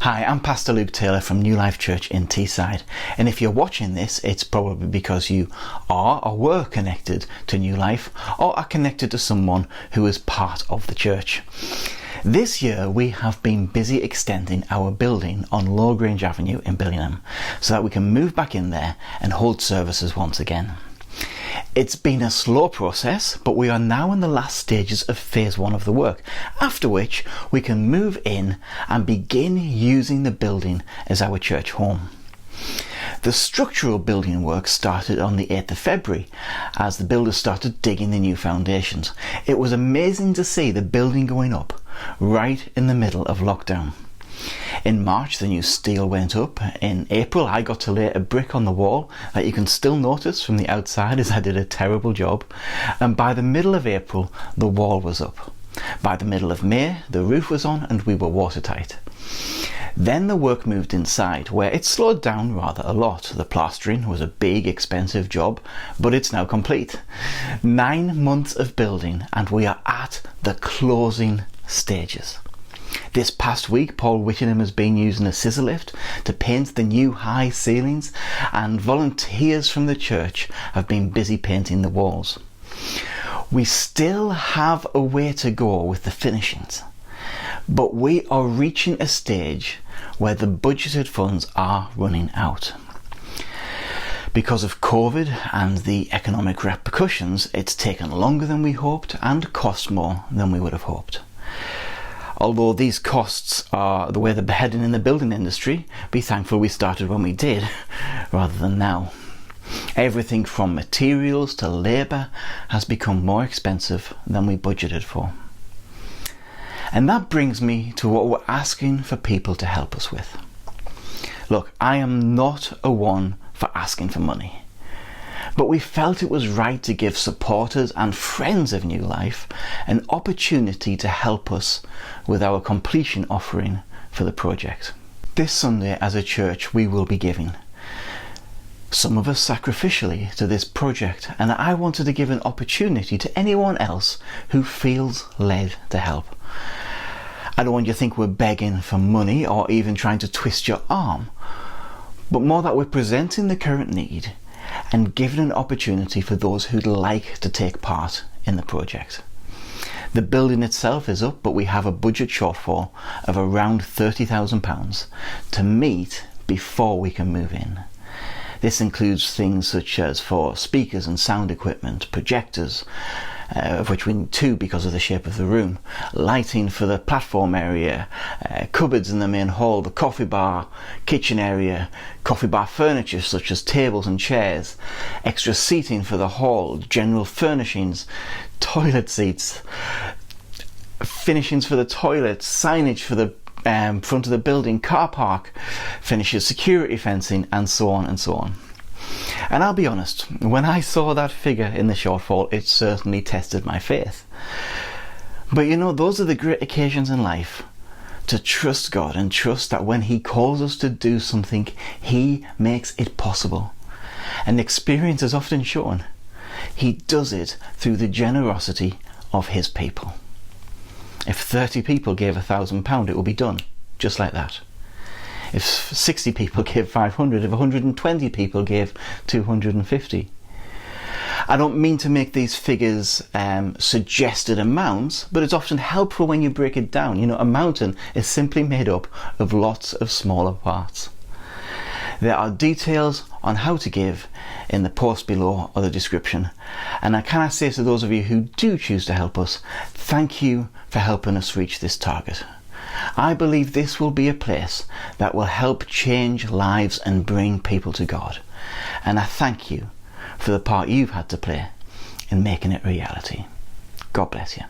Hi, I'm Pastor Luke Taylor from New Life Church in Teesside, and if you're watching this, it's probably because you are or were connected to New Life or are connected to someone who is part of the church. This year we have been busy extending our building on Lowgrange Avenue in Billingham so that we can move back in there and hold services once again. It's been a slow process, but we are now in the last stages of phase 1 of the work, after which we can move in and begin using the building as our church home. The structural building work started on the 8th of February as the builders started digging the new foundations. It was amazing to see the building going up right in the middle of lockdown. In March the new steel went up. In April I got to lay a brick on the wall that you can still notice from the outside as I did a terrible job, and by the middle of April the wall was up. By the middle of May the roof was on and we were watertight. Then the work moved inside, where it slowed down rather a lot. The plastering was a big expensive job, but it's now complete. 9 months of building and we are at the closing stages. This past week, Paul Whittingham has been using a scissor lift to paint the new high ceilings, and volunteers from the church have been busy painting the walls. We still have a way to go with the finishings, but we are reaching a stage where the budgeted funds are running out. Because of COVID and the economic repercussions, it's taken longer than we hoped and cost more than we would have hoped. Although these costs are the way they're heading in the building industry, be thankful we started when we did, rather than now. Everything from materials to labour has become more expensive than we budgeted for. And that brings me to what we're asking for people to help us with. Look, I am not a one for asking for money, but we felt it was right to give supporters and friends of New Life an opportunity to help us with our completion offering for the project. This Sunday as a church we will be giving, some of us sacrificially, to this project, and I wanted to give an opportunity to anyone else who feels led to help. I don't want you to think we're begging for money or even trying to twist your arm, but more that we're presenting the current need and giving an opportunity for those who'd like to take part in the project. The building itself is up, but we have a budget shortfall of around £30,000 to meet before we can move in. This includes things such as for speakers and sound equipment, projectors, of which we need 2 because of the shape of the room, lighting for the platform area, cupboards in the main hall, the coffee bar, kitchen area, coffee bar furniture such as tables and chairs, extra seating for the hall, general furnishings, toilet seats, finishings for the toilets, signage for the front of the building, car park finishes, security fencing, and so on and so on. And I'll be honest, when I saw that figure in the shortfall, it certainly tested my faith. But you know, those are the great occasions in life, to trust God and trust that when He calls us to do something, He makes it possible. And experience has often shown He does it through the generosity of His people. If 30 people gave £1,000, it will be done, just like that. If 60 people gave 500, if 120 people gave 250. I don't mean to make these figures suggested amounts, but it's often helpful when you break it down. You know, a mountain is simply made up of lots of smaller parts. There are details on how to give in the post below or the description. And can I say to those of you who do choose to help us, thank you for helping us reach this target. I believe this will be a place that will help change lives and bring people to God. And I thank you for the part you've had to play in making it reality. God bless you.